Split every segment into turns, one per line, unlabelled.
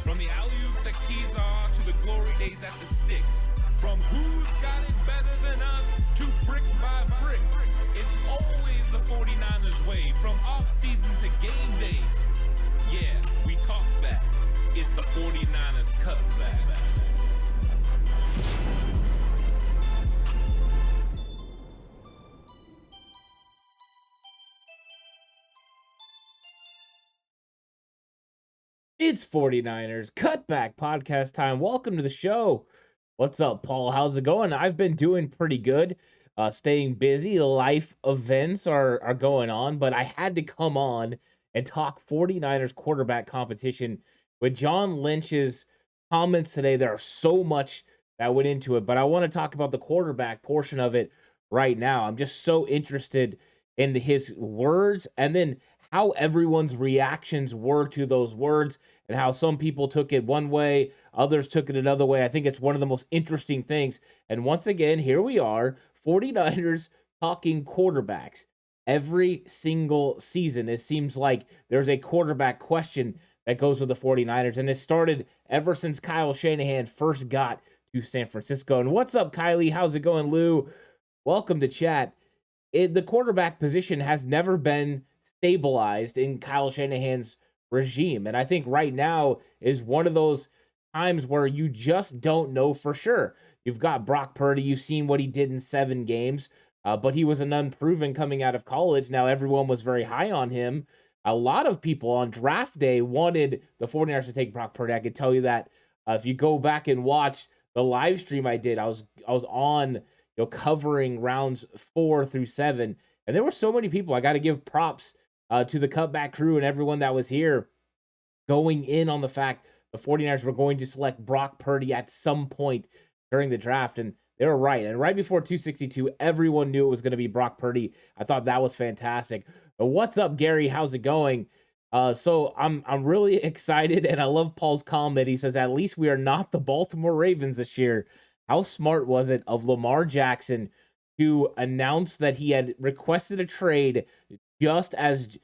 From the alley-oops at Kezar to the glory days at the stick. From who's got it better than us to brick by brick. It's always the 49ers way. From off-season to game day. Yeah, we talk back. It's the 49ers Cutback.
It's 49ers Cutback Podcast time. Welcome to the show. What's up, Paul? How's it going? I've been doing pretty good. Staying busy. Life events are going on, but I had to come on and talk 49ers quarterback competition with John Lynch's comments today. There are so much that went into it, but I want to talk about the quarterback portion of it right now. I'm just so interested in his words and then how everyone's reactions were to those words and how some people took it one way, others took it another way. I think it's one of the most interesting things. And once again, here we are, 49ers talking quarterbacks. Every single season, it seems like there's a quarterback question that goes with the 49ers. And it started ever since Kyle Shanahan first got to San Francisco. And what's up, Kylie? How's it going, Lou? Welcome to chat. The quarterback position has never been stabilized in Kyle Shanahan's regime. And I think right now is one of those times where you just don't know for sure. You've got Brock Purdy. You've seen what he did in 7 games, but he was an unproven coming out of college. Now everyone was very high on him. A lot of people on draft day wanted the 49ers to take Brock Purdy. I could tell you that if you go back and watch the live stream I did, I was on covering rounds 4 through 7, and there were so many people. I got to give props to the Cutback crew and everyone that was here going in on the fact the 49ers were going to select Brock Purdy at some point during the draft, and they were right. And right before 262, everyone knew it was going to be Brock Purdy. I thought that was fantastic. But what's up, Gary? How's it going? So I'm really excited, and I love Paul's comment. He says, at least we are not the Baltimore Ravens this year. How smart was it of Lamar Jackson to announce that he had requested a trade just as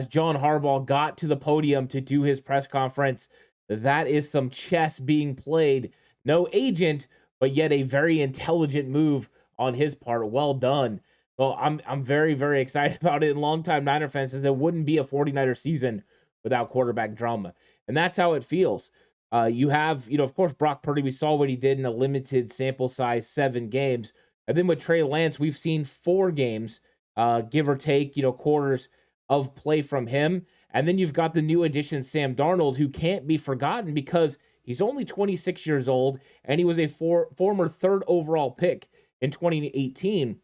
John Harbaugh got to the podium to do his press conference? That is some chess being played. No agent, but yet a very intelligent move on his part. Well done. So I'm very, very excited about it. And longtime Niner fans says it wouldn't be a 49er season without quarterback drama. And that's how it feels. You have, of course, Brock Purdy. We saw what he did in a limited sample size, 7 games. And then with Trey Lance, we've seen 4 games, give or take, quarters of play from him. And then you've got the new addition, Sam Darnold, who can't be forgotten because he's only 26 years old, and he was a former 3rd overall pick in 2018.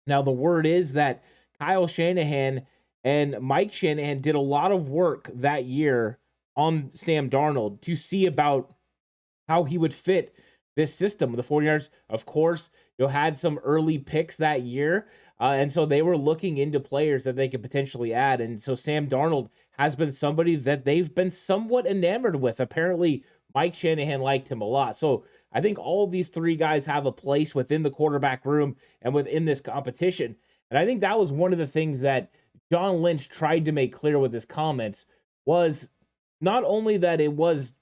Now, the word is that Kyle Shanahan and Mike Shanahan did a lot of work that year on Sam Darnold to see about how he would fit this system. The 49ers, of course, had some early picks that year, and so they were looking into players that they could potentially add. And so Sam Darnold has been somebody that they've been somewhat enamored with. Apparently, Mike Shanahan liked him a lot. So I think all of these 3 guys have a place within the quarterback room and within this competition. And I think that was one of the things that John Lynch tried to make clear with his comments was not only that it was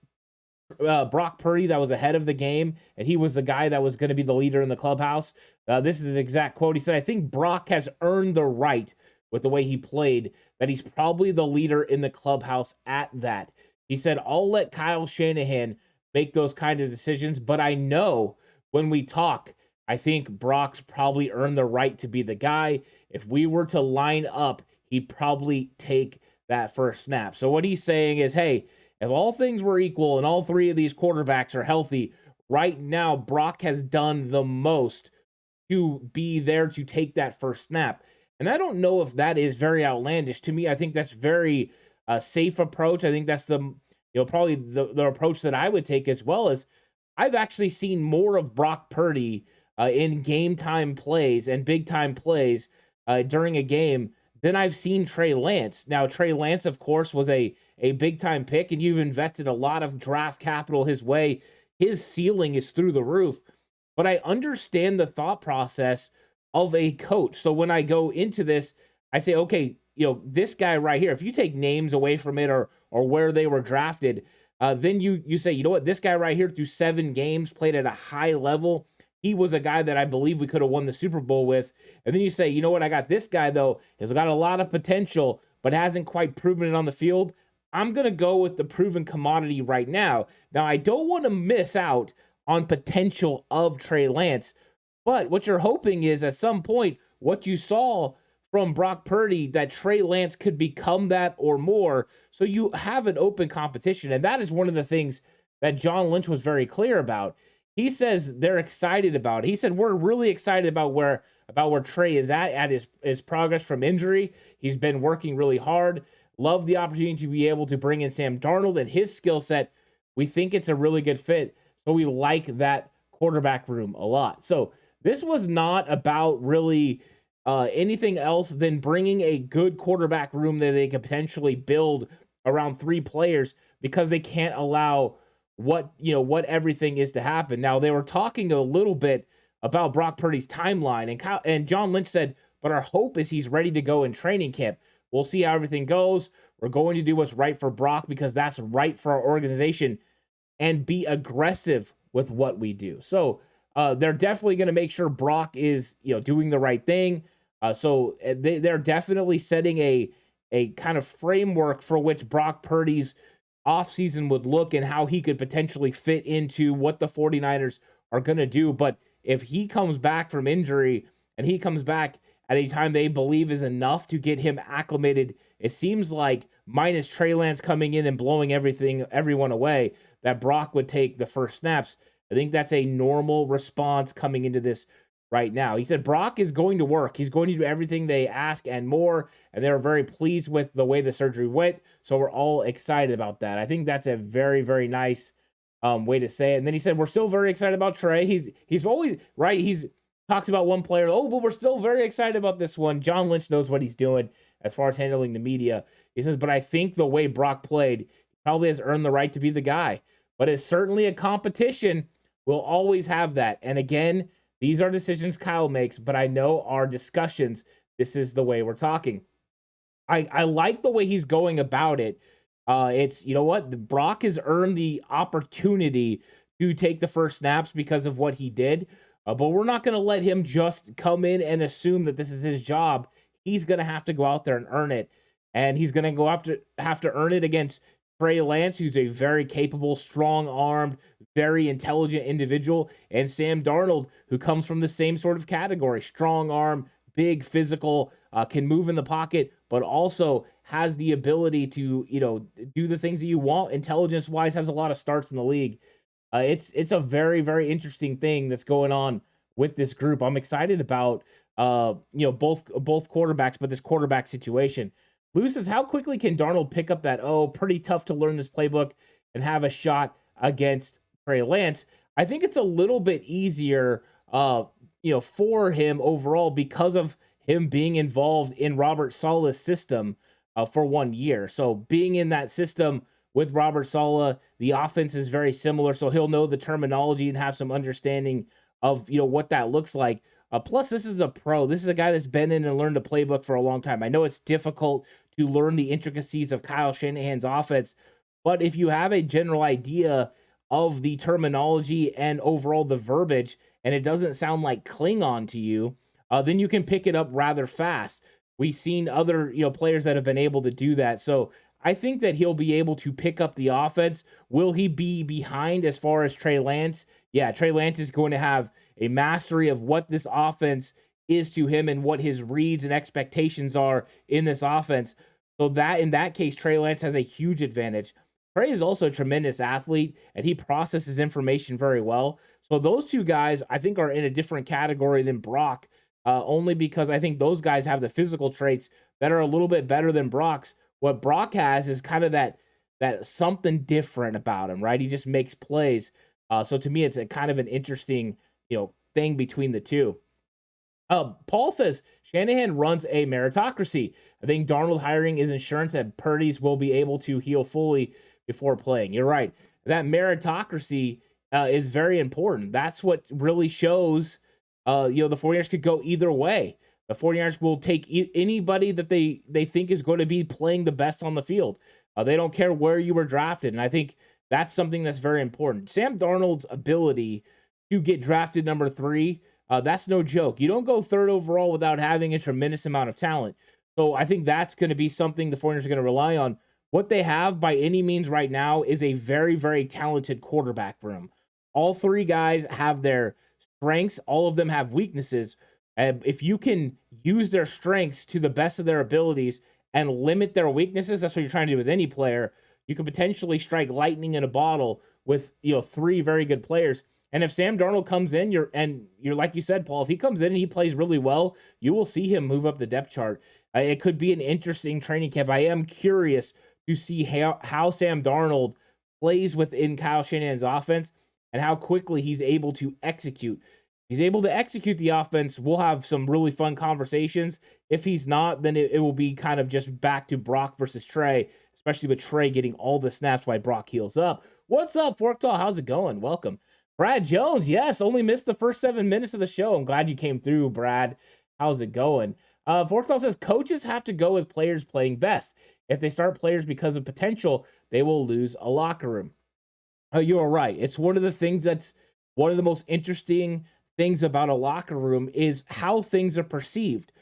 Brock Purdy that was ahead of the game, and he was the guy that was going to be the leader in the clubhouse. This is his exact quote. He said, I think Brock has earned the right with the way he played, that he's probably the leader in the clubhouse at that. He said, I'll let Kyle Shanahan make those kind of decisions, but I know when we talk, I think Brock's probably earned the right to be the guy. If we were to line up, he'd probably take that first snap. So what he's saying is, hey, if all things were equal and all 3 of these quarterbacks are healthy, right now Brock has done the most to be there to take that first snap. And I don't know if that is very outlandish. To me, I think that's very safe approach. I think that's the probably the approach that I would take, as well as I've actually seen more of Brock Purdy in game time plays and big time plays during a game than I've seen Trey Lance. Now, Trey Lance, of course, was a big time pick, and you've invested a lot of draft capital his way. His ceiling is through the roof. But I understand the thought process of a coach. So when I go into this, I say, okay, this guy right here, if you take names away from it or where they were drafted, then you say, you know what, this guy right here through 7 games played at a high level. He was a guy that I believe we could have won the Super Bowl with. And then you say, you know what, I got this guy, though. He's got a lot of potential, but hasn't quite proven it on the field. I'm going to go with the proven commodity right now. Now, I don't want to miss out on potential of Trey Lance, but what you're hoping is at some point, what you saw from Brock Purdy, that Trey Lance could become that or more. So you have an open competition. And that is one of the things that John Lynch was very clear about. He says they're excited about it. He said, we're really excited about where Trey is at his progress from injury. He's been working really hard. Love the opportunity to be able to bring in Sam Darnold and his skill set. We think it's a really good fit. So we like that quarterback room a lot. So this was not about really anything else than bringing a good quarterback room that they could potentially build around 3 players, because they can't allow what everything is to happen. Now, they were talking a little bit about Brock Purdy's timeline, and John Lynch said, but our hope is he's ready to go in training camp. We'll see how everything goes. We're going to do what's right for Brock because that's right for our organization, and be aggressive with what we do. So they're definitely going to make sure Brock is doing the right thing. So they're definitely setting a kind of framework for which Brock Purdy's offseason would look and how he could potentially fit into what the 49ers are going to do. But if he comes back from injury and he comes back at a time they believe is enough to get him acclimated, it seems like minus Trey Lance coming in and blowing everyone away, that Brock would take the first snaps. I think that's a normal response coming into this right now. He said Brock is going to work. He's going to do everything they ask and more, and they're very pleased with the way the surgery went, so we're all excited about that. I think that's a very, very nice way to say it. And then he said, we're still very excited about Trey. He's always, right, he's talks about one player, but we're still very excited about this one. John Lynch knows what he's doing as far as handling the media. He says, but I think the way Brock played probably has earned the right to be the guy. But it's certainly a competition. We'll always have that. And again, these are decisions Kyle makes, but I know our discussions, this is the way we're talking. I like the way he's going about it. It's, you know what, Brock has earned the opportunity to take the first snaps because of what he did, but we're not going to let him just come in and assume that this is his job. He's going to have to go out there and earn it, and he's going to have to earn it against Trey Lance, who's a very capable, strong-armed, very intelligent individual, and Sam Darnold, who comes from the same sort of category, strong arm, big, physical, can move in the pocket, but also has the ability to, do the things that you want. Intelligence-wise, has a lot of starts in the league. It's a very, very interesting thing that's going on with this group. I'm excited about, both quarterbacks, but this quarterback situation. Lou says, how quickly can Darnold pick up that, pretty tough to learn this playbook and have a shot against Trey Lance? I think it's a little bit easier, for him overall because of him being involved in Robert Saleh's system for 1 year. So being in that system with Robert Saleh, the offense is very similar, so he'll know the terminology and have some understanding of, what that looks like. Plus, this is a pro. This is a guy that's been in and learned the playbook for a long time. I know it's difficult to learn the intricacies of Kyle Shanahan's offense, but if you have a general idea of the terminology and overall the verbiage, and it doesn't sound like Klingon to you, then you can pick it up rather fast. We've seen other players that have been able to do that. So I think that he'll be able to pick up the offense. Will he be behind as far as Trey Lance? Yeah, Trey Lance is going to have a mastery of what this offense is to him and what his reads and expectations are in this offense. So that in that case, Trey Lance has a huge advantage. Trey is also a tremendous athlete, and he processes information very well. So those two guys, I think, are in a different category than Brock, only because I think those guys have the physical traits that are a little bit better than Brock's. What Brock has is kind of that something different about him, right? He just makes plays. So to me, it's a kind of an interesting, thing between the two. Paul says Shanahan runs a meritocracy. I think Darnold hiring is insurance that Purdy's will be able to heal fully before playing. You're right. That meritocracy is very important. That's what really shows, the 49ers could go either way. The 49ers will take anybody that they think is going to be playing the best on the field. They don't care where you were drafted. And I think That's something that's very important. Sam Darnold's ability to get drafted number 3, that's no joke. You don't go 3rd overall without having a tremendous amount of talent. So I think that's going to be something the 49ers are going to rely on. What they have by any means right now is a very, very talented quarterback room. All 3 guys have their strengths. All of them have weaknesses. If you can use their strengths to the best of their abilities and limit their weaknesses, that's what you're trying to do with any player. You could potentially strike lightning in a bottle with 3 very good players. And if Sam Darnold comes in, you're like you said, Paul, if he comes in and he plays really well, you will see him move up the depth chart. It could be an interesting training camp. I am curious to see how Sam Darnold plays within Kyle Shanahan's offense and how quickly he's able to execute. If he's able to execute the offense, we'll have some really fun conversations. If he's not, then it will be kind of just back to Brock versus Trey, especially with Trey getting all the snaps while Brock heals up. What's up, Forktail? How's it going? Welcome. Brad Jones, yes, only missed the first 7 minutes of the show. I'm glad you came through, Brad. How's it going? Forktail says, coaches have to go with players playing best. If they start players because of potential, they will lose a locker room. You are right. It's one of the things that's one of the most interesting things about a locker room is how things are perceived.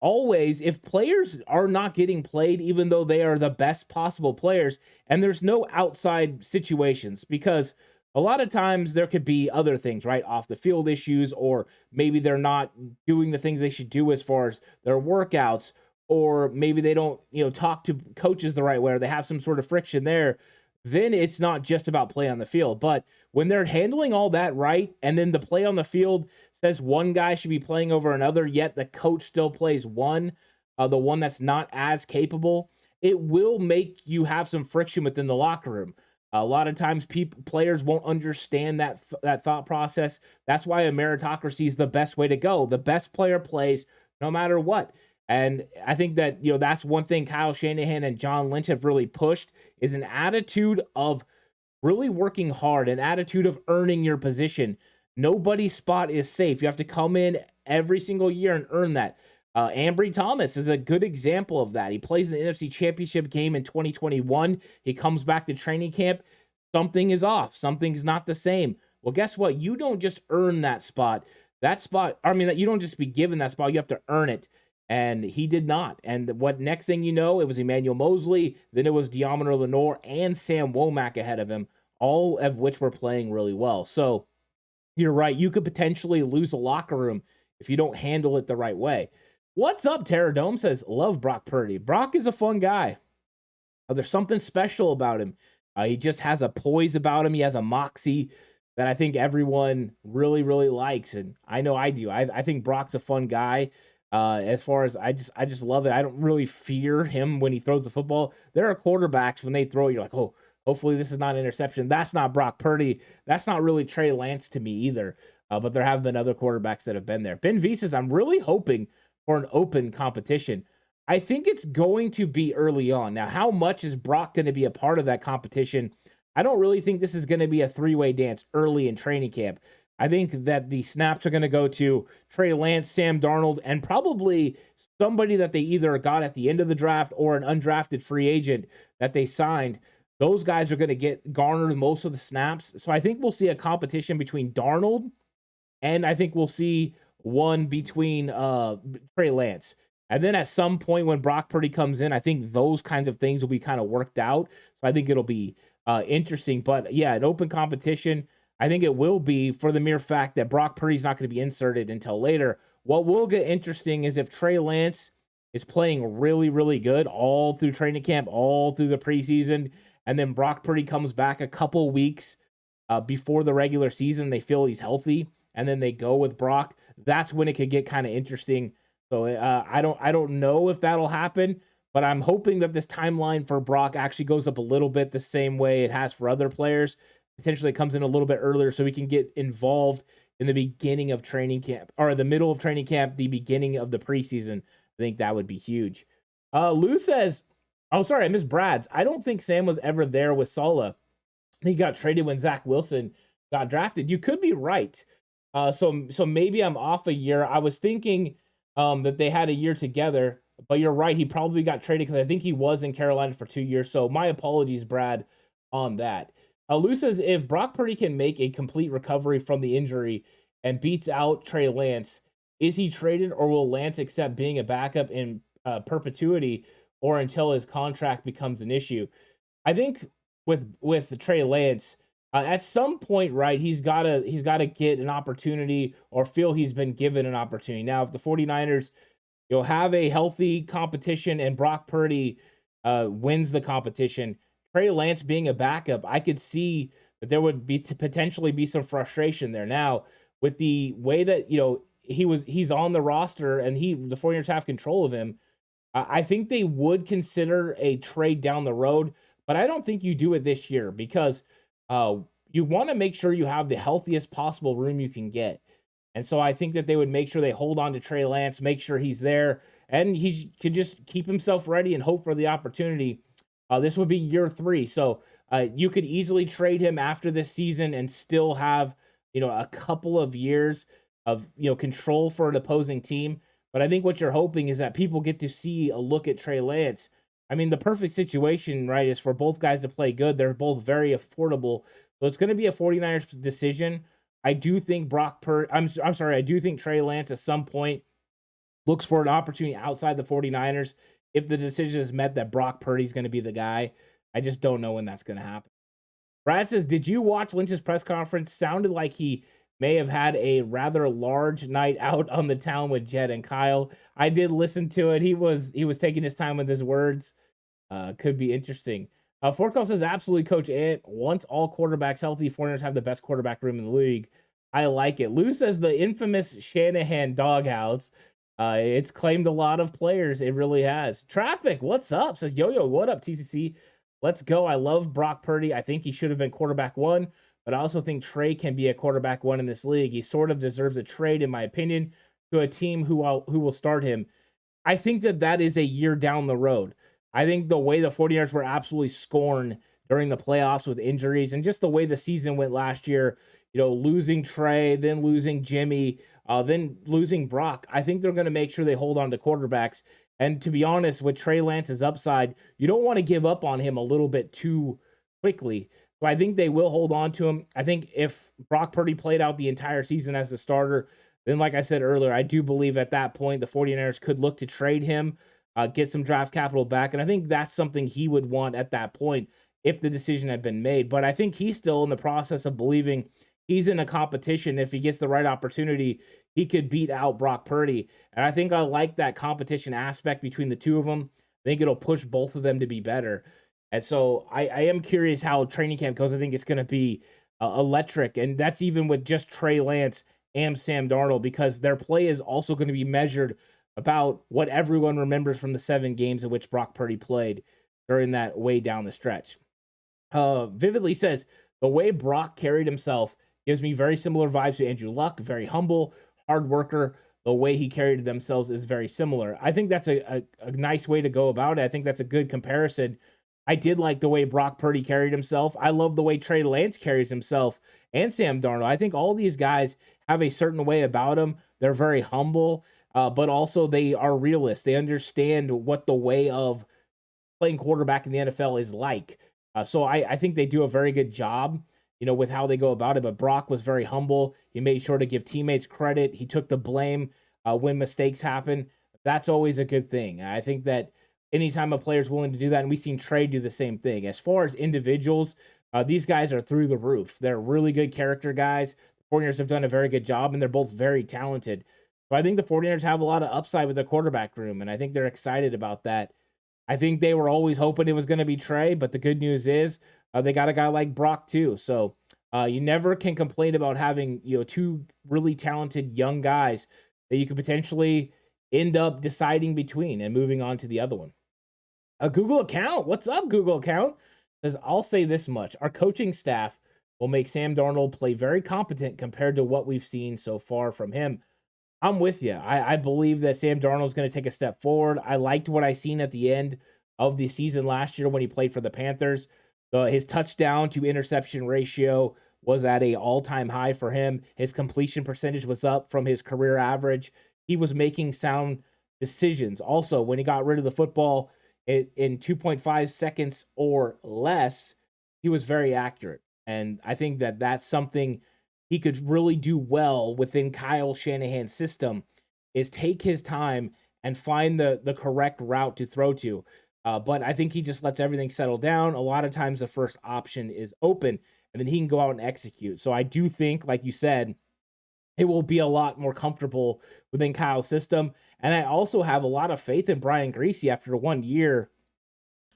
Always, if players are not getting played, even though they are the best possible players, and there's no outside situations, because a lot of times there could be other things, right? Off the field issues, or maybe they're not doing the things they should do as far as their workouts, or maybe they don't, talk to coaches the right way, or they have some sort of friction there. Then it's not just about play on the field. But when they're handling all that right, and then the play on the field says one guy should be playing over another, yet the coach still plays the one that's not as capable, it will make you have some friction within the locker room. A lot of times players won't understand that thought process. That's why a meritocracy is the best way to go. The best player plays no matter what. And I think that, that's one thing Kyle Shanahan and John Lynch have really pushed is an attitude of really working hard, an attitude of earning your position. Nobody's spot is safe. You have to come in every single year and earn that. Ambry Thomas is a good example of that. He plays in the NFC Championship game in 2021. He comes back to training camp. Something is off. Something's not the same. Well, guess what? You don't just earn that spot. You don't just be given that spot. You have to earn it. And he did not. And what next thing you know, it was Emmanuel Mosley, then it was Deommodore Lenoir and Sam Womack ahead of him, all of which were playing really well. So you're right. You could potentially lose a locker room if you don't handle it the right way. What's up, Terror Dome says, love Brock Purdy. Brock is a fun guy. There's something special about him. He just has a poise about him. He has a moxie that I think everyone really, really likes. And I know I do. I think Brock's a fun guy. As far as I just love it. I don't really fear him when he throws the football. There are quarterbacks when they throw, you're like, oh, hopefully this is not an interception. That's not Brock Purdy. That's not really Trey Lance to me either. But there have been other quarterbacks that have been there. Ben V says, I'm really hoping for an open competition. I think it's going to be early on. Now, how much is Brock going to be a part of that competition? I don't really think this is going to be a 3-way dance early in training camp. I think that the snaps are going to go to Trey Lance, Sam Darnold, and probably somebody that they either got at the end of the draft or an undrafted free agent that they signed. Those guys are going to get garnered most of the snaps. So I think we'll see a competition between Darnold, and I think we'll see one between Trey Lance. And then at some point when Brock Purdy comes in, I think those kinds of things will be kind of worked out. So I think it'll be interesting. But yeah, an open competition, I think it will be for the mere fact that Brock Purdy's not going to be inserted until later. What will get interesting is if Trey Lance is playing really, really good all through training camp, all through the preseason, and then Brock Purdy comes back a couple weeks before the regular season, they feel he's healthy, and then they go with Brock. That's when it could get kind of interesting. So I don't know if that'll happen, but I'm hoping that this timeline for Brock actually goes up a little bit the same way it has for other players. Potentially it comes in a little bit earlier so we can get involved in the beginning of training camp, or the middle of training camp, the beginning of the preseason. I think that would be huge. Lou says, oh, sorry, I missed Brad's. I don't think Sam was ever there with Saleh. He got traded when Zach Wilson got drafted. You could be right. So maybe I'm off a year. I was thinking that they had a year together, but you're right. He probably got traded because I think he was in Carolina for 2 years. So my apologies, Brad, on that. Lou says if Brock Purdy can make a complete recovery from the injury and beats out Trey Lance, is he traded or will Lance accept being a backup in perpetuity or until his contract becomes an issue? I think with Trey Lance, at some point, right, he's gotta get an opportunity or feel he's been given an opportunity. Now, if the 49ers have a healthy competition and Brock Purdy wins the competition, Trey Lance being a backup, I could see that there would be to potentially be some frustration there. Now, with the way that he's on the roster and the 49ers have control of him, I think they would consider a trade down the road, but I don't think you do it this year because uh, you want to make sure you have the healthiest possible room you can get. And so I think that they would make sure they hold on to Trey Lance, make sure he's there, and he could just keep himself ready and hope for the opportunity. This would be year 3, so you could easily trade him after this season and still have a couple of years of control for an opposing team. But I think what you're hoping is that people get to see a look at Trey Lance. I mean, the perfect situation, right, is for both guys to play good. They're both very affordable. So it's going to be a 49ers decision. I do think I'm sorry, I do think Trey Lance at some point looks for an opportunity outside the 49ers if the decision is met that Brock Purdy's going to be the guy. I just don't know when that's going to happen. Brad says, did you watch Lynch's press conference? Sounded like he may have had a rather large night out on the town with Jed and Kyle. I did listen to it. He was taking his time with his words. Could be interesting. Forcall says, absolutely, Coach Ant. Once all quarterbacks healthy, 49ers have the best quarterback room in the league. I like it. Lou says the infamous Shanahan doghouse. It's claimed a lot of players. It really has. Traffic, what's up? Says, yo, what up, TCC? Let's go. I love Brock Purdy. I think he should have been quarterback 1, but I also think Trey can be a quarterback 1 in this league. He sort of deserves a trade, in my opinion, to a team who will start him. I think that is a year down the road. I think the way the 49ers were absolutely scorned during the playoffs with injuries and just the way the season went last year, losing Trey, then losing Jimmy, then losing Brock. I think they're going to make sure they hold on to quarterbacks. And to be honest, with Trey Lance's upside, you don't want to give up on him a little bit too quickly. So I think they will hold on to him. I think if Brock Purdy played out the entire season as a starter, then like I said earlier, I do believe at that point the 49ers could look to trade him, get some draft capital back. And I think that's something he would want at that point if the decision had been made. But I think he's still in the process of believing he's in a competition. If he gets the right opportunity, he could beat out Brock Purdy. And I think I like that competition aspect between the two of them. I think it'll push both of them to be better. And so I am curious how training camp goes. I think it's going to be electric. And that's even with just Trey Lance and Sam Darnold, because their play is also going to be measured about what everyone remembers from the 7 games in which Brock Purdy played during that way down the stretch. Vividly says, the way Brock carried himself gives me very similar vibes to Andrew Luck, very humble, hard worker. The way he carried themselves is very similar. I think that's a nice way to go about it. I think that's a good comparison. I did like the way Brock Purdy carried himself. I love the way Trey Lance carries himself and Sam Darnold. I think all these guys have a certain way about them. They're very humble, but also they are realists. They understand what the way of playing quarterback in the NFL is like. So I think they do a very good job, with how they go about it. But Brock was very humble. He made sure to give teammates credit. He took the blame when mistakes happen. That's always a good thing. I think that anytime a player is willing to do that, and we've seen Trey do the same thing. As far as individuals, these guys are through the roof. They're really good character guys. The 49ers have done a very good job, and they're both very talented. So I think the 49ers have a lot of upside with their quarterback room, and I think they're excited about that. I think they were always hoping it was going to be Trey, but the good news is they got a guy like Brock too. So you never can complain about having 2 really talented young guys that you could potentially end up deciding between and moving on to the other one. A Google account. What's up, Google account? Says, I'll say this much. Our coaching staff will make Sam Darnold play very competent compared to what we've seen so far from him. I'm with you. I believe that Sam Darnold is going to take a step forward. I liked what I seen at the end of the season last year when he played for the Panthers. His touchdown to interception ratio was at an all-time high for him. His completion percentage was up from his career average. He was making sound decisions. Also, when he got rid of the football in 2.5 seconds or less, he was very accurate. And I think that that's something he could really do well within Kyle Shanahan's system, is take his time and find the correct route to throw to. But I think he just lets everything settle down. A lot of times the first option is open, and then he can go out and execute. So I do think, like you said, it will be a lot more comfortable within Kyle's system. And I also have a lot of faith in Brian Griese after 1 year.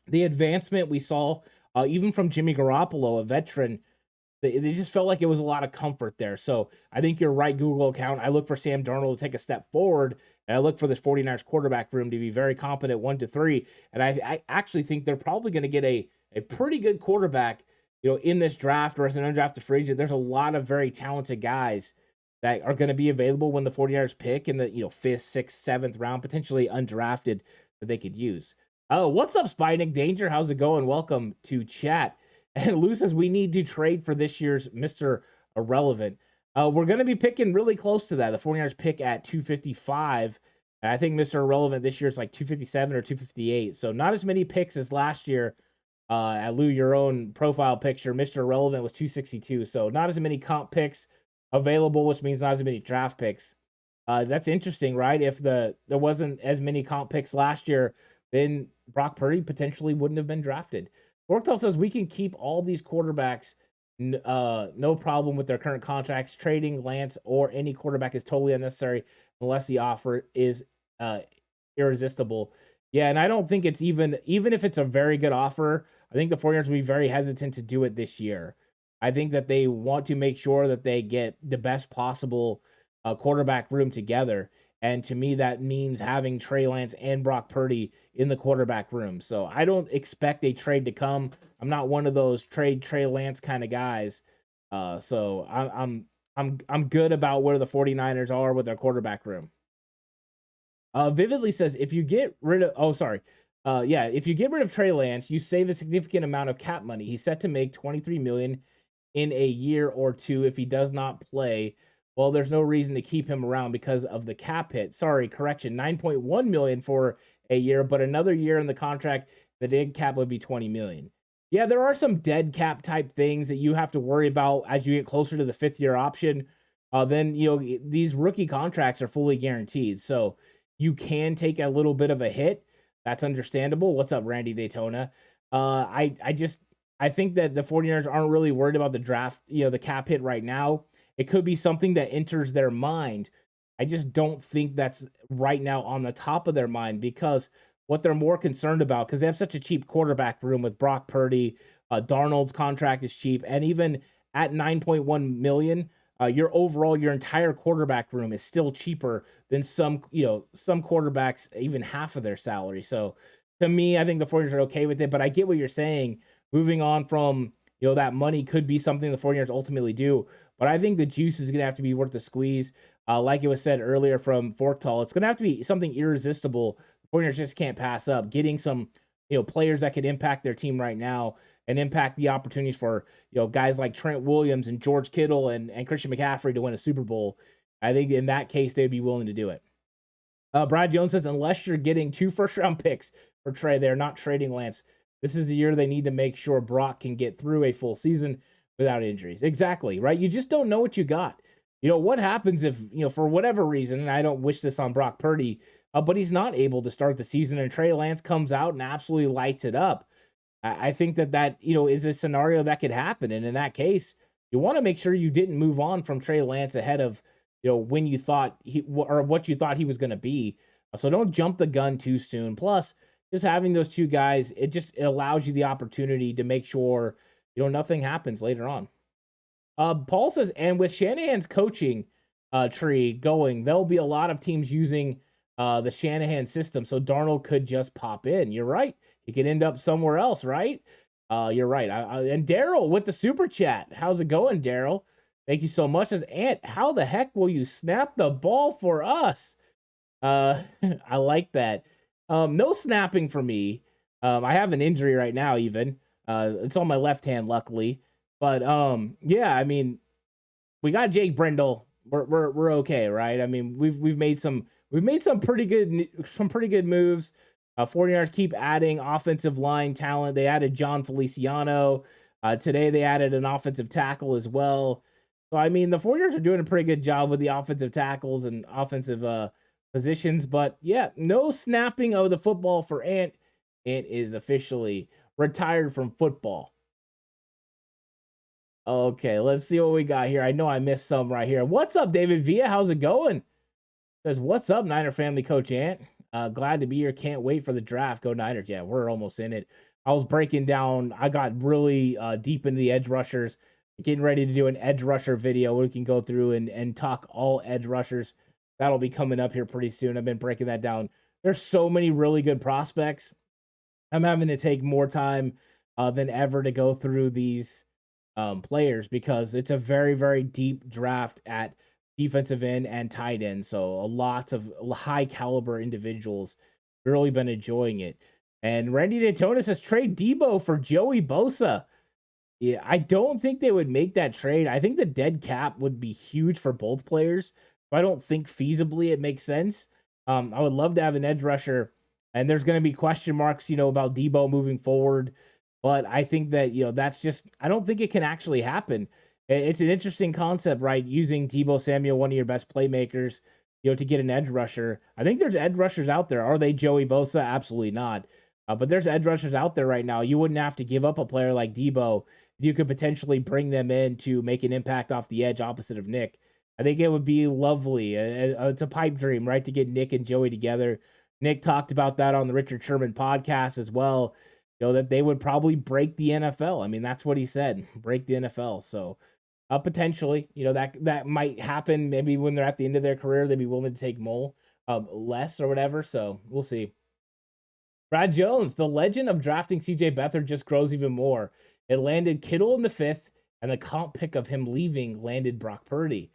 The advancement we saw, even from Jimmy Garoppolo, a veteran, they just felt like it was a lot of comfort there. So I think you're right, Google account. I look for Sam Darnold to take a step forward, and I look for this 49ers quarterback room to be very competent 1 to 3. And I actually think they're probably going to get a pretty good quarterback, in this draft or as an undrafted free agent. There's a lot of very talented guys that are going to be available when the 49ers pick in the 5th, 6th, 7th round, potentially undrafted, that they could use. Oh, what's up, Spiding Danger? How's it going? Welcome to chat. And Lou says we need to trade for this year's Mr. Irrelevant. We're going to be picking really close to that. The 49ers pick at 255. And I think Mr. Irrelevant this year is like 257 or 258. So not as many picks as last year. At Lou, your own profile picture, Mr. Irrelevant was 262. So not as many comp picks available, which means not as many draft picks. That's interesting, right? If there wasn't as many comp picks last year, then Brock Purdy potentially wouldn't have been drafted. Vortal says we can keep all these quarterbacks, no problem with their current contracts. Trading Lance or any quarterback is totally unnecessary unless the offer is irresistible. Yeah, and I don't think it's even if it's a very good offer, I think the 49ers will be very hesitant to do it this year. I think that they want to make sure that they get the best possible quarterback room together. And to me, that means having Trey Lance and Brock Purdy in the quarterback room. So I don't expect a trade to come. I'm not one of those trade Trey Lance kind of guys. So I'm good about where the 49ers are with their quarterback room. Vividly says if you get rid of if you get rid of Trey Lance, you save a significant amount of cap money. He's set to make $23 million in a year or two if he does not play. Well, there's no reason to keep him around because of the cap hit. Sorry, correction, $9.1 million for a year, but another year in the contract, the dead cap would be $20 million. Yeah, there are some dead cap type things that you have to worry about as you get closer to the 5th year option. Then these rookie contracts are fully guaranteed, so you can take a little bit of a hit. That's understandable. What's up, Randy Daytona? I think that the 49ers aren't really worried about the draft, the cap hit right now. It could be something that enters their mind. I just don't think that's right now on the top of their mind, because what they're more concerned about, because they have such a cheap quarterback room with Brock Purdy, Darnold's contract is cheap, and even at $9.1 million, your entire quarterback room is still cheaper than some quarterbacks, even half of their salary. So to me, I think the 49ers are okay with it, but I get what you're saying. Moving on from, that money could be something the 49ers ultimately do. But I think the juice is going to have to be worth the squeeze. Like it was said earlier from Forktal, it's going to have to be something irresistible. The 49ers just can't pass up. Getting some, players that could impact their team right now and impact the opportunities for, guys like Trent Williams and George Kittle and Christian McCaffrey to win a Super Bowl. I think in that case, they'd be willing to do it. Brad Jones says, unless you're getting 2 first-round picks for Trey, they're not trading Lance. This is the year they need to make sure Brock can get through a full season without injuries. Exactly, right? You just don't know what you got. What happens if, for whatever reason, and I don't wish this on Brock Purdy, but he's not able to start the season and Trey Lance comes out and absolutely lights it up. I think that is a scenario that could happen. And in that case, you want to make sure you didn't move on from Trey Lance ahead of, when you thought what you thought he was going to be. So don't jump the gun too soon. Plus, just having those two guys, it allows you the opportunity to make sure, nothing happens later on. Paul says, and with Shanahan's coaching tree going, there'll be a lot of teams using the Shanahan system, so Darnold could just pop in. You're right. He could end up somewhere else, right? You're right. And Daryl with the super chat. How's it going, Daryl? Thank you so much. Says, Ant, how the heck will you snap the ball for us? I like that. No snapping for me. I have an injury right now, even. It's on my left hand, luckily. But yeah, I mean, we got Jake Brendel. We're okay, right? I mean, we've made some pretty good moves. 49ers keep adding offensive line talent. They added John Feliciano. Today they added an offensive tackle as well. So I mean, the 49ers are doing a pretty good job with the offensive tackles and offensive positions. But yeah, no snapping of the football for Ant. Ant is officially retired from football. Okay, let's see what we got here. I know I missed some right here. What's up, David Villa? How's it going? Says, what's up, Niner family coach Ant? Glad to be here. Can't wait for the draft. Go Niners. Yeah, we're almost in it. I was breaking down. I got really deep into the edge rushers. Getting ready to do an edge rusher video. We can go through and talk all edge rushers. That'll be coming up here pretty soon. I've been breaking that down. There's so many really good prospects. I'm having to take more time than ever to go through these players because it's a very, very deep draft at defensive end and tight end. So a lots of high caliber individuals. Really been enjoying it. And Randy Daytona says trade Debo for Joey Bosa. Yeah, I don't think they would make that trade. I think the dead cap would be huge for both players. But I don't think feasibly it makes sense. I would love to have an edge rusher, and there's going to be question marks, about Debo moving forward. But I think that, that's just, I don't think it can actually happen. It's an interesting concept, right? Using Debo Samuel, one of your best playmakers, to get an edge rusher. I think there's edge rushers out there. Are they Joey Bosa? Absolutely not. But there's edge rushers out there right now. You wouldn't have to give up a player like Debo. You could potentially bring them in to make an impact off the edge opposite of Nick. I think it would be lovely. It's a pipe dream, right, to get Nick and Joey together. Nick talked about that on the Richard Sherman podcast as well, that they would probably break the NFL. I mean, that's what he said, break the NFL. So potentially, that might happen. Maybe when they're at the end of their career, they'd be willing to take less or whatever. So we'll see. Brad Jones, the legend of drafting CJ Beathard just grows even more. It landed Kittle in the 5th, and the comp pick of him leaving landed Brock Purdy.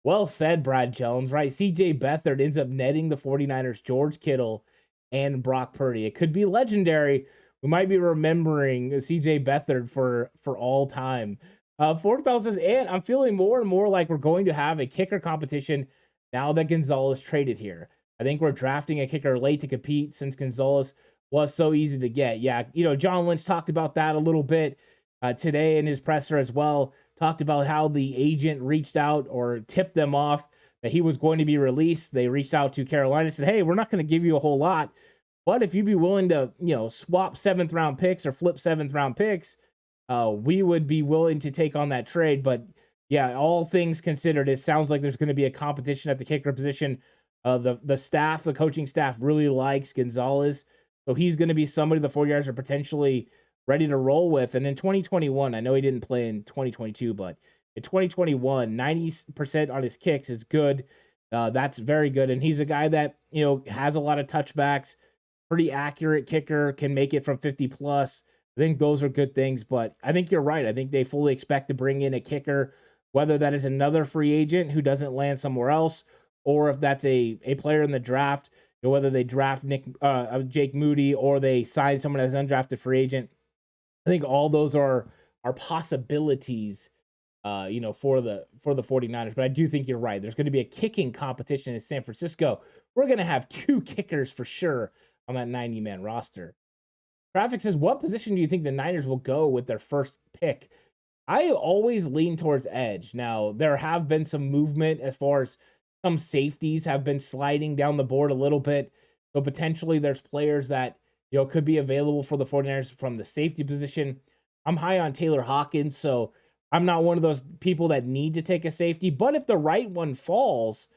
Well said, Brad Jones, right? CJ Beathard ends up netting the 49ers George Kittle and Brock Purdy. It could be legendary. We might be remembering CJ Beathard for all time. Forkdal says, and I'm feeling more and more like we're going to have a kicker competition now that Gonzalez traded here. I think we're drafting a kicker late to compete since Gonzalez was so easy to get. Yeah, John Lynch talked about that a little bit today in his presser as well. Talked about how the agent reached out or tipped them off that he was going to be released. They reached out to Carolina and said, hey, we're not going to give you a whole lot, but if you'd be willing to, swap 7th round picks or flip 7th round picks, we would be willing to take on that trade. But yeah, all things considered, it sounds like there's going to be a competition at the kicker position. The staff, the coaching staff really likes Gonzalez. So he's going to be somebody the 49ers are potentially ready to roll with. And in 2021, I know he didn't play in 2022, but in 2021, 90% on his kicks is good. That's very good. And he's a guy that, has a lot of touchbacks, pretty accurate kicker, can make it from 50 plus. I think those are good things, but I think you're right. I think they fully expect to bring in a kicker, whether that is another free agent who doesn't land somewhere else, or if that's a player in the draft, whether they draft Jake Moody or they sign someone as an undrafted free agent. I think all those are possibilities, for the 49ers. But I do think you're right. There's going to be a kicking competition in San Francisco. We're going to have 2 kickers for sure on that 90-man roster. Traffic says, what position do you think the Niners will go with their first pick? I always lean towards edge. Now, there have been some movement as far as some safeties have been sliding down the board a little bit. So potentially there's players that, could be available for the 49ers from the safety position. I'm high on Taylor Hawkins, so I'm not one of those people that need to take a safety. But if the right one falls,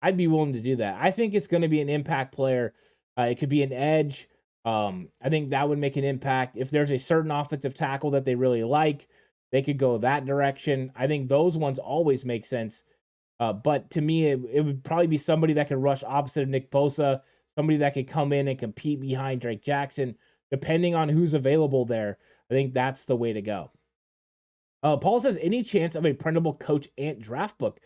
I'd be willing to do that. I think it's going to be an impact player. It could be an edge. I think that would make an impact. If there's a certain offensive tackle that they really like, they could go that direction. I think those ones always make sense. But to me, it would probably be somebody that could rush opposite of Nick Bosa, somebody that could come in and compete behind Drake Jackson, depending on who's available there. I think that's the way to go. Paul says, any chance of a printable Coach Ant draft book?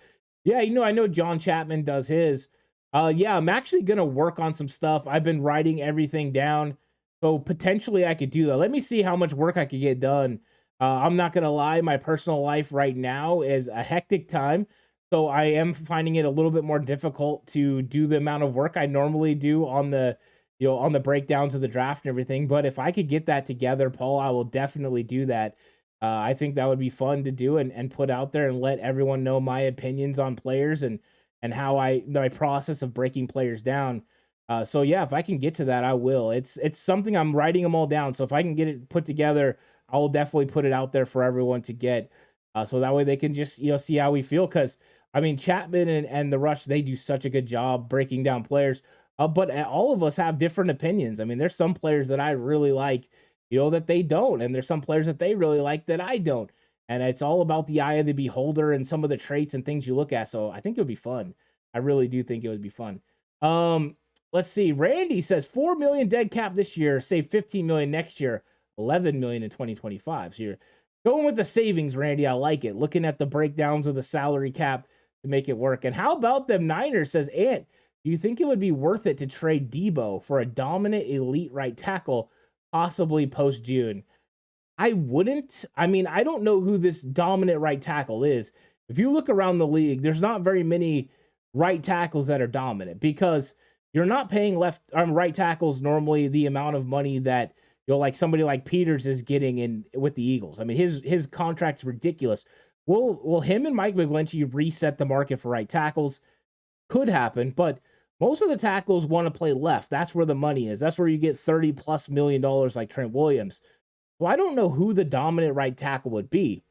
Yeah, I know John Chapman does his. Yeah, I'm actually going to work on some stuff. I've been writing everything down, so potentially I could do that. Let me see how much work I could get done. I'm not going to lie, my personal life right now is a hectic time. So I am finding it a little bit more difficult to do the amount of work I normally do on the, on the breakdowns of the draft and everything. But if I could get that together, Paul, I will definitely do that. I think that would be fun to do and put out there and let everyone know my opinions on players and how my process of breaking players down. So yeah, if I can get to that, I will. It's something I'm writing them all down. So if I can get it put together, I will definitely put it out there for everyone to get. So that way they can just see how we feel. Because I mean, Chapman and the Rush, they do such a good job breaking down players. But all of us have different opinions. I mean, there's some players that I really like, that they don't, and there's some players that they really like that I don't. And it's all about the eye of the beholder and some of the traits and things you look at. So I think it would be fun. I really do think it would be fun. Let's see. Randy says 4 million dead cap this year, save 15 million next year, 11 million in 2025. So you're going with the savings, Randy. I like it. Looking at the breakdowns of the salary cap to make it work. And how about them Niners? Says Ant. Do you think it would be worth it to trade Debo for a dominant elite right tackle, possibly post June? I wouldn't. I mean, I don't know who this dominant right tackle is. If you look around the league, there's not very many right tackles that are dominant because you're not paying right tackles normally the amount of money that like somebody like Peters is getting in with the Eagles. I mean, his contract's ridiculous. Will him and Mike McGlinchey reset the market for right tackles? Could happen, but most of the tackles want to play left. That's where the money is. That's where you get $30+ million like Trent Williams. So I don't know who the dominant right tackle would be.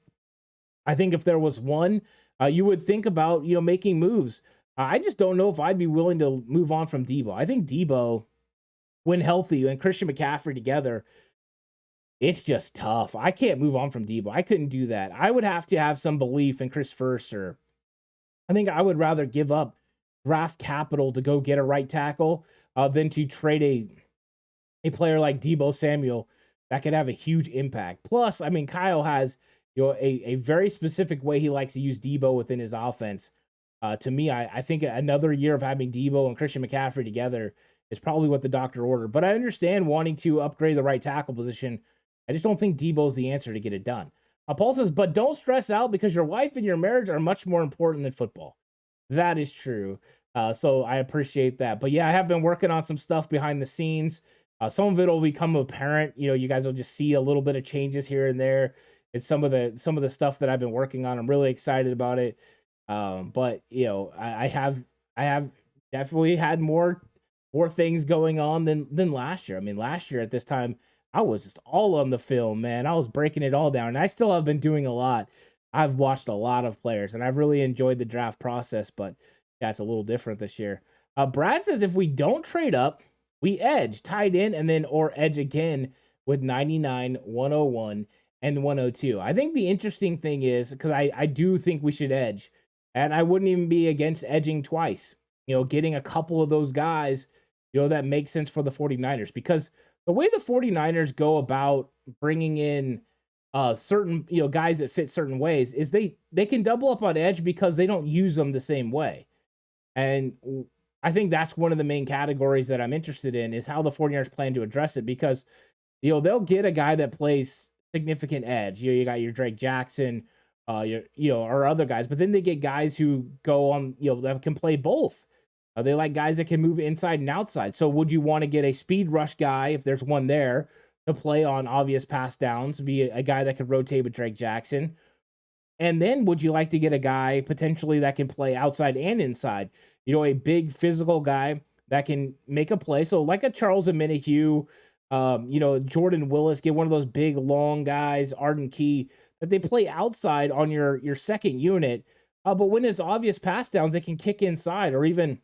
I think if there was one, you would think about, making moves. I just don't know if I'd be willing to move on from Debo. I think Debo, when healthy, and Christian McCaffrey together, it's just tough. I can't move on from Debo. I couldn't do that. I would have to have some belief in Chris Furster. I think I would rather give up draft capital to go get a right tackle than to trade a player like Debo Samuel that could have a huge impact. Plus, I mean, Kyle has a very specific way he likes to use Debo within his offense. To me, I think another year of having Debo and Christian McCaffrey together is probably what the doctor ordered. But I understand wanting to upgrade the right tackle position. I just don't think Debo's the answer to get it done. Paul says, but don't stress out because your wife and your marriage are much more important than football. That is true. So I appreciate that. But yeah, I have been working on some stuff behind the scenes. Some of it will become apparent. You guys will just see a little bit of changes here and there. It's some of the stuff that I've been working on. I'm really excited about it. But I have definitely had more things going on than last year. I mean, last year at this time, I was just all on the film, man. I was breaking it all down, and I still have been doing a lot. I've watched a lot of players, and I've really enjoyed the draft process, but yeah, it's a little different this year. Brad says if we don't trade up, we edge, tied in, and then or edge again with 99, 101, and 102. I think the interesting thing is, because I do think we should edge, and I wouldn't even be against edging twice. Getting a couple of those guys, that makes sense for the 49ers, because the way the 49ers go about bringing in certain, guys that fit certain ways is they can double up on edge because they don't use them the same way. And I think that's one of the main categories that I'm interested in is how the 49ers plan to address it, because, they'll get a guy that plays significant edge. You got your Drake Jackson, or other guys, but then they get guys who go on, that can play both. They like guys that can move inside and outside. So would you want to get a speed rush guy, if there's one there, to play on obvious pass downs, be a guy that could rotate with Drake Jackson? And then would you like to get a guy potentially that can play outside and inside? A big physical guy that can make a play. So like a Charles Omenihu, Jordan Willis, get one of those big, long guys, Arden Key, that they play outside on your second unit. But when it's obvious pass downs, they can kick inside. Or even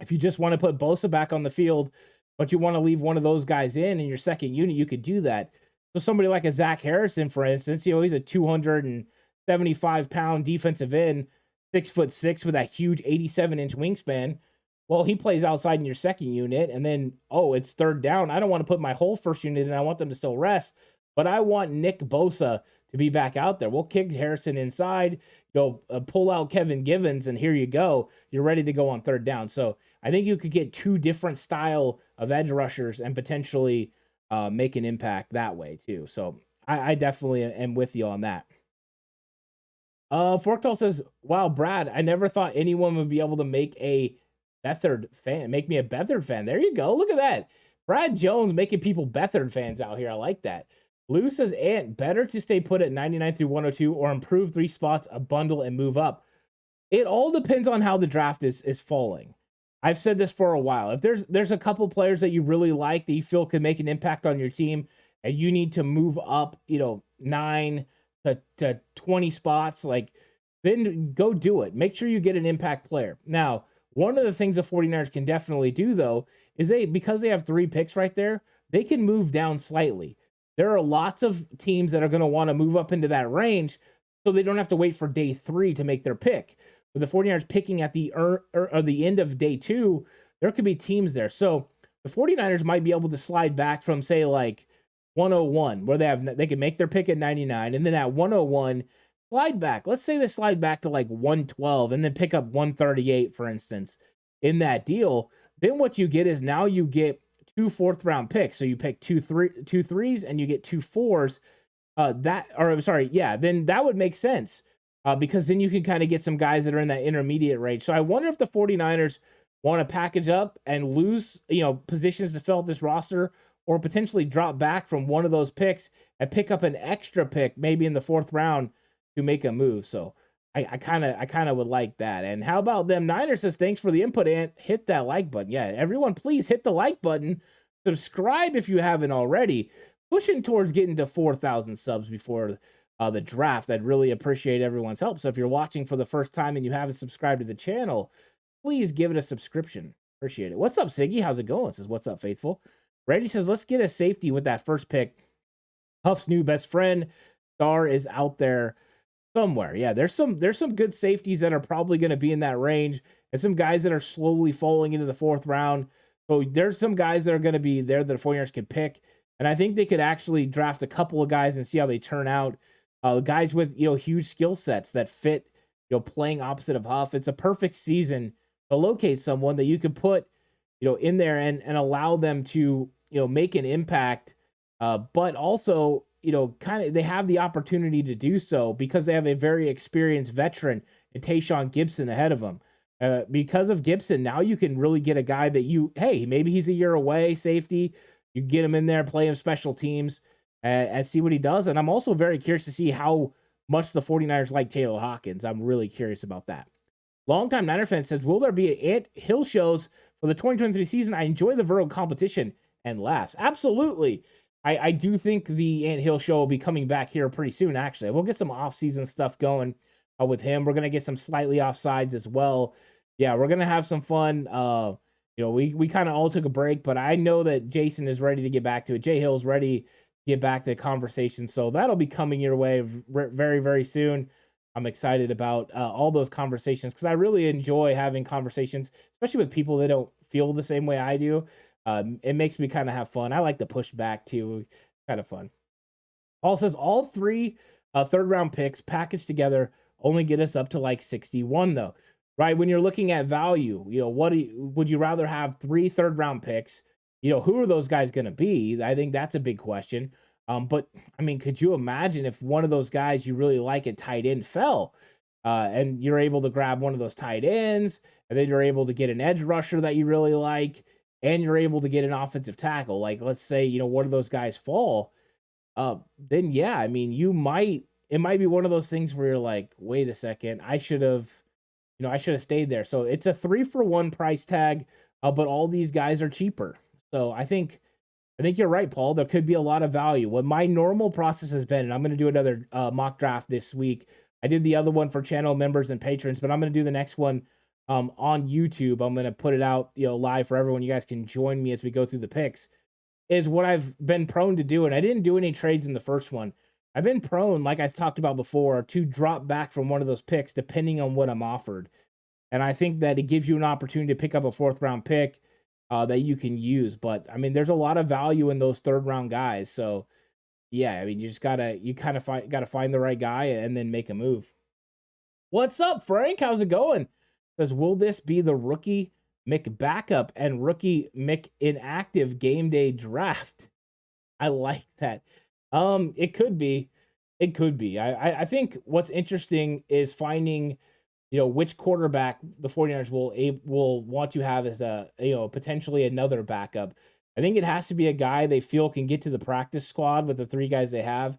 if you just want to put Bosa back on the field, but you want to leave one of those guys in your second unit, you could do that. So somebody like a Zach Harrison, for instance, he's a 275-pound defensive end, 6'6" with that huge 87-inch wingspan. Well, he plays outside in your second unit, and then, it's third down. I don't want to put my whole first unit in. I want them to still rest, but I want Nick Bosa to be back out there. We'll kick Harrison inside, pull out Kevin Givens, and here you go. You're ready to go on third down. So I think you could get two different style of edge rushers and potentially make an impact that way too. So I definitely am with you on that. Forktail says, wow, Brad, I never thought anyone would be able to make me a Beathard fan. There you go. Look at that. Brad Jones making people Beathard fans out here. I like that. Lou says, Ant, better to stay put at 99 through 102 or improve 3 spots, a bundle, and move up. It all depends on how the draft is falling. I've said this for a while. If there's a couple players that you really like that you feel could make an impact on your team, and you need to move up, 9 to 20 spots, like, then go do it. Make sure you get an impact player. Now, one of the things the 49ers can definitely do, though, is because they have 3 picks right there, they can move down slightly. There are lots of teams that are going to want to move up into that range, so they don't have to wait for day 3 to make their pick. With the 49ers picking at the end of day 2, there could be teams there. So the 49ers might be able to slide back from, say, like 101, where they can make their pick at 99, and then at 101, slide back. Let's say they slide back to like 112 and then pick up 138, for instance, in that deal. Then what you get is now you get 2 fourth-round picks. So you pick two threes and you get 2 fours. Then that would make sense because then you can kind of get some guys that are in that intermediate range. So I wonder if the 49ers want to package up and lose, positions to fill out this roster, or potentially drop back from one of those picks and pick up an extra pick, maybe in the 4th round, to make a move. So I kind of would like that. And how about them? Niners says, thanks for the input, and hit that like button. Yeah, everyone, please hit the like button. Subscribe if you haven't already. Pushing towards getting to 4,000 subs before the draft. I'd really appreciate everyone's help. So if you're watching for the first time and you haven't subscribed to the channel, please give it a subscription. Appreciate it. What's up, Siggy? How's it going? Says, what's up, Faithful? Reggie says, let's get a safety with that first pick. Huff's new best friend, Star, is out there somewhere. Yeah, there's some good safeties that are probably going to be in that range, and some guys that are slowly falling into the 4th round. So there's some guys that are going to be there that the 49ers can pick, and I think they could actually draft a couple of guys and see how they turn out. Guys with huge skill sets that fit playing opposite of Huff. It's a perfect season to locate someone that you could put in there and allow them to make an impact, but also they have the opportunity to do so because they have a very experienced veteran in Tayshaun Gibson ahead of them. Because of Gibson, now you can really get a guy that maybe he's a year away, safety. You get him in there, play him special teams, and see what he does. And I'm also very curious to see how much the 49ers like Taylor Hawkins. I'm really curious about that. Longtime Niner fan says, will there be Ant Hill shows for the 2023 season? I enjoy the vertical competition, and laughs. Absolutely. I do think the Ant Hill show will be coming back here pretty soon, actually. We'll get some off-season stuff going with him. We're going to get some slightly offsides as well. Yeah, we're going to have some fun. We kind of all took a break, but I know that Jason is ready to get back to it. Jay Hill's ready to get back to the conversation, so that'll be coming your way very, very soon. I'm excited about all those conversations because I really enjoy having conversations, especially with people that don't feel the same way I do. It makes me kind of have fun. I like to push back too. Kind of fun. Paul says all 3 third-round picks packaged together only get us up to like 61, though. Right? When you're looking at value, would you rather have 3 third-round picks? Who are those guys going to be? I think that's a big question. But I mean, could you imagine if one of those guys you really like at tight end fell, and you're able to grab one of those tight ends, and then you're able to get an edge rusher that you really like, and you're able to get an offensive tackle? Like, let's say, one of those guys fall, then yeah, I mean, it might be one of those things where you're like, wait a second, I should have stayed there. So it's a 3-for-1 price tag, but all these guys are cheaper. So I think you're right, Paul. There could be a lot of value. What my normal process has been, and I'm going to do another mock draft this week. I did the other one for channel members and patrons, but I'm going to do the next one on YouTube. I'm going to put it out, live for everyone. You guys can join me as we go through the picks. Is what I've been prone to do, and I didn't do any trades in the first one. I've been prone, like I talked about before, to drop back from one of those picks depending on what I'm offered. And I think that it gives you an opportunity to pick up a 4th-round pick that you can use. But I mean, there's a lot of value in those 3rd-round guys. So yeah, I mean, you kind of find the right guy and then make a move. What's up, Frank? How's it going? Says, will this be the rookie Mick backup and rookie Mick inactive game day draft? I like that. It could be. I think what's interesting is finding, which quarterback the 49ers will want to have as potentially another backup. I think it has to be a guy they feel can get to the practice squad with the 3 guys they have.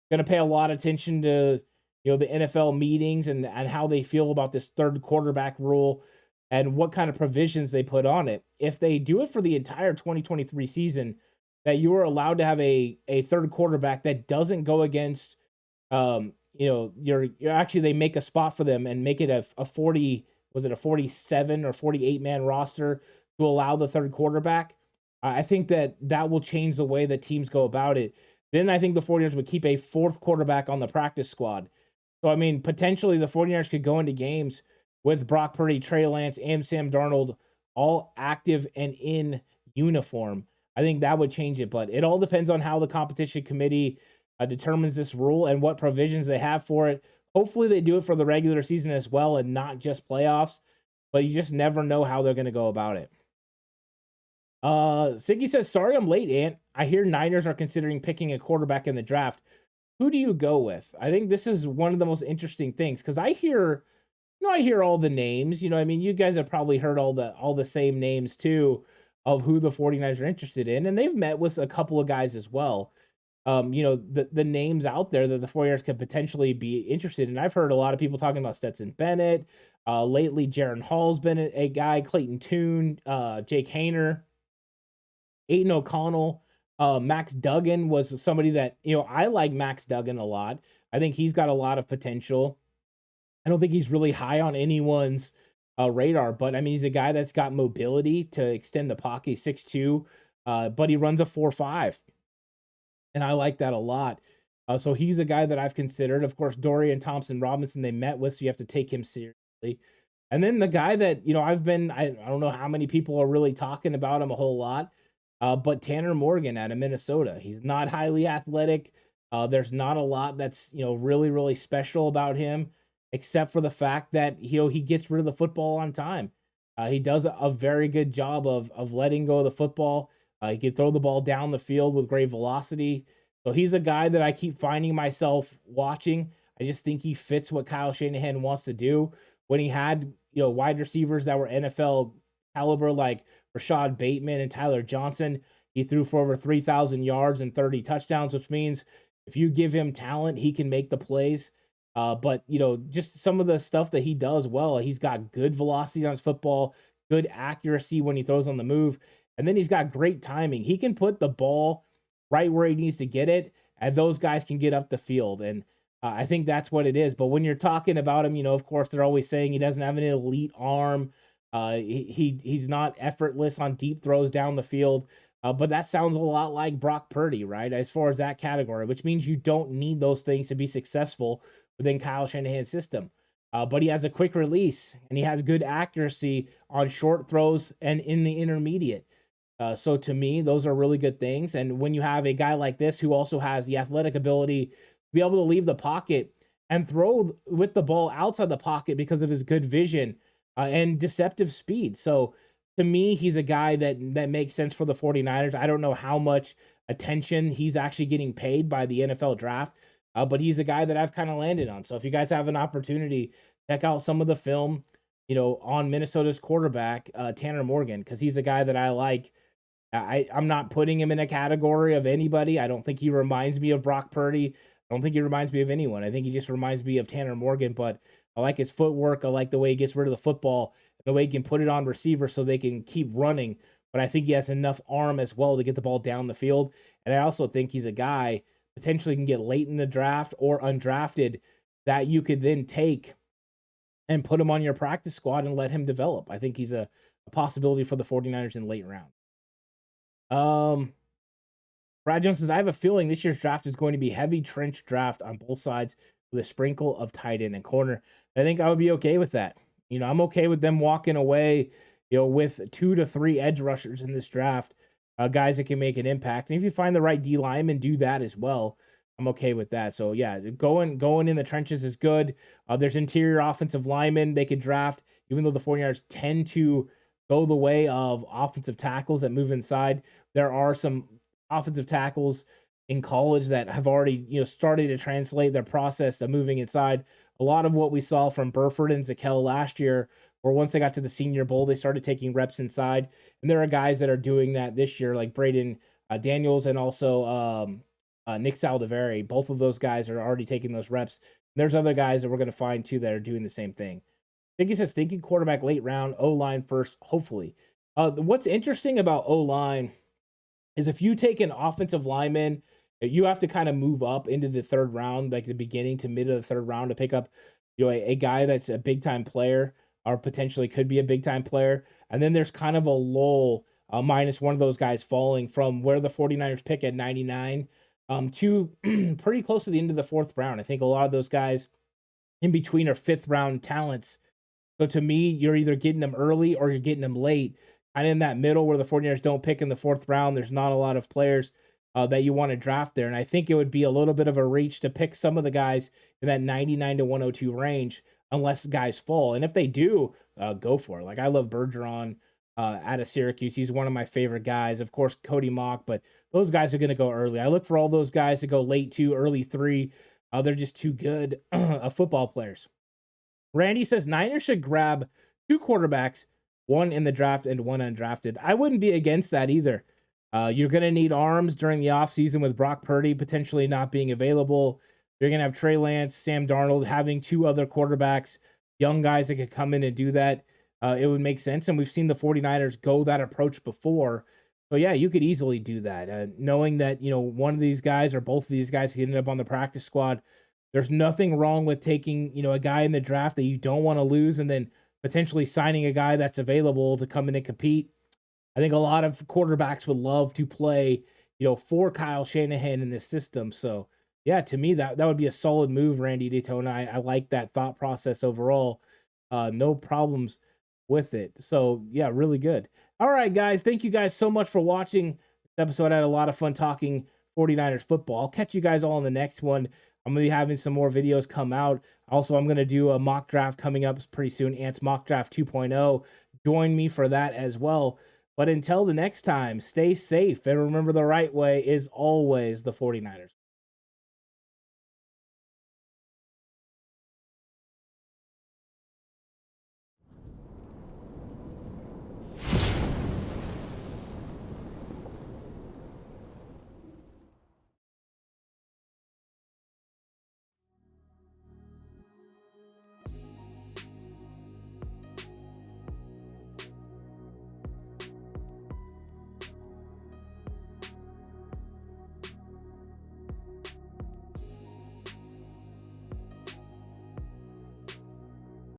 Going to pay a lot of attention to, the NFL meetings and how they feel about this third quarterback rule and what kind of provisions they put on it. If they do it for the entire 2023 season, that you are allowed to have a third quarterback that doesn't go against, you're actually, they make a spot for them and make it a 40, was it a 47 or 48 man roster to allow the third quarterback. I think that will change the way that teams go about it. Then I think the 49ers would keep a fourth quarterback on the practice squad. So, I mean, potentially the 49ers could go into games with Brock Purdy, Trey Lance, and Sam Darnold all active and in uniform. I think that would change it, but it all depends on how the competition committee determines this rule and what provisions they have for it. Hopefully they do it for the regular season as well and not just playoffs, but you just never know how they're going to go about it. Siggy says, sorry I'm late, Ant. I hear Niners are considering picking a quarterback in the draft. Who do you go with? I think this is one of the most interesting things because I hear all the names. I mean, you guys have probably heard all the same names too of who the 49ers are interested in, and they've met with a couple of guys as well. The names out there that the 49ers could potentially be interested in. I've heard a lot of people talking about Stetson Bennett. Lately, Jaron Hall's been a guy, Clayton Tune, Jake Hayner, Aiden O'Connell. Max Duggan was somebody that, I like Max Duggan a lot. I think he's got a lot of potential. I don't think he's really high on anyone's radar, but I mean, he's a guy that's got mobility to extend the pocket, 6'2", but he runs a 4.5. And I like that a lot. So he's a guy that I've considered. Of course, Dorian Thompson-Robinson they met with, so you have to take him seriously. And then the guy that, I don't know how many people are really talking about him a whole lot, but Tanner Morgan out of Minnesota. He's not highly athletic. There's not a lot that's, really, really special about him, except for the fact that, he gets rid of the football on time. He does a very good job of letting go of the football. He can throw the ball down the field with great velocity. So he's a guy that I keep finding myself watching. I just think he fits what Kyle Shanahan wants to do. When he had, wide receivers that were NFL caliber like Rashad Bateman and Tyler Johnson, he threw for over 3,000 yards and 30 touchdowns, which means if you give him talent, he can make the plays. But, just some of the stuff that he does well, he's got good velocity on his football, good accuracy when he throws on the move. And then he's got great timing. He can put the ball right where he needs to get it, and those guys can get up the field. And I think that's what it is. But when you're talking about him, of course, they're always saying he doesn't have an elite arm. He's not effortless on deep throws down the field. But that sounds a lot like Brock Purdy, right? As far as that category, which means you don't need those things to be successful within Kyle Shanahan's system. But he has a quick release, and he has good accuracy on short throws and in the intermediate. So to me, those are really good things. And when you have a guy like this who also has the athletic ability to be able to leave the pocket and throw with the ball outside the pocket because of his good vision and deceptive speed. So to me, he's a guy that makes sense for the 49ers. I don't know how much attention he's actually getting paid by the NFL draft, but he's a guy that I've kind of landed on. So if you guys have an opportunity, check out some of the film, on Minnesota's quarterback, Tanner Morgan, because he's a guy that I like. I'm not putting him in a category of anybody. I don't think he reminds me of Brock Purdy. I don't think he reminds me of anyone. I think he just reminds me of Tanner Morgan, but I like his footwork. I like the way he gets rid of the football, the way he can put it on receivers so they can keep running. But I think he has enough arm as well to get the ball down the field. And I also think he's a guy potentially can get late in the draft or undrafted that you could then take and put him on your practice squad and let him develop. I think he's a possibility for the 49ers in late round. Brad Jones says, I have a feeling this year's draft is going to be heavy trench draft on both sides with a sprinkle of tight end and corner. I think I would be okay with that. I'm okay with them walking away, with 2 to 3 edge rushers in this draft, guys that can make an impact. And if you find the right D lineman, do that as well. I'm okay with that. So yeah, going in the trenches is good. There's interior offensive linemen they could draft, even though the 49ers tend to go the way of offensive tackles that move inside. There are some offensive tackles in college that have already, started to translate their process of moving inside a lot of what we saw from Burford and Zakel last year, where once they got to the Senior Bowl, they started taking reps inside. And there are guys that are doing that this year, like Braden Daniels and also Nick Saldiveri. Both of those guys are already taking those reps. There's other guys that we're going to find too that are doing the same thing. I think he says thinking quarterback late round, O-line first, hopefully. What's interesting about O-line is if you take an offensive lineman, you have to kind of move up into the third round, like the beginning to mid of the third round, to pick up, a guy that's a big time player or potentially could be a big time player. And then there's kind of a lull, minus one of those guys falling from where the 49ers pick at 99 to pretty close to the end of the fourth round. I think a lot of those guys in between are fifth round talents. So to me, you're either getting them early or you're getting them late. And in that middle where the 49ers don't pick in the fourth round, there's not a lot of players that you want to draft there. And I think it would be a little bit of a reach to pick some of the guys in that 99 to 102 range, unless guys fall. And if they do, go for it. Like, I love Bergeron out of Syracuse. He's one of my favorite guys. Of course, Cody Mock, but those guys are going to go early. I look for all those guys to go late 2, early 3. They're just too good football players. Randy says Niners should grab 2 quarterbacks, 1 in the draft and 1 undrafted. I wouldn't be against that either. You're going to need arms during the offseason with Brock Purdy potentially not being available. You're going to have Trey Lance, Sam Darnold, having 2 other quarterbacks, young guys that could come in and do that. It would make sense, and we've seen the 49ers go that approach before. So, yeah, you could easily do that. Knowing that, one of these guys or both of these guys could end up on the practice squad, there's nothing wrong with taking, a guy in the draft that you don't want to lose and then potentially signing a guy that's available to come in and compete. I think a lot of quarterbacks would love to play, for Kyle Shanahan in this system. So, yeah, to me, that would be a solid move, Randy Daytona. I like that thought process overall. No problems with it. So, yeah, really good. All right, guys. Thank you guys so much for watching this episode. I had a lot of fun talking 49ers football. I'll catch you guys all in the next one. I'm going to be having some more videos come out. Also, I'm going to do a mock draft coming up pretty soon. Ant's Mock Draft 2.0. Join me for that as well. But until the next time, stay safe. And remember, the right way is always the 49ers.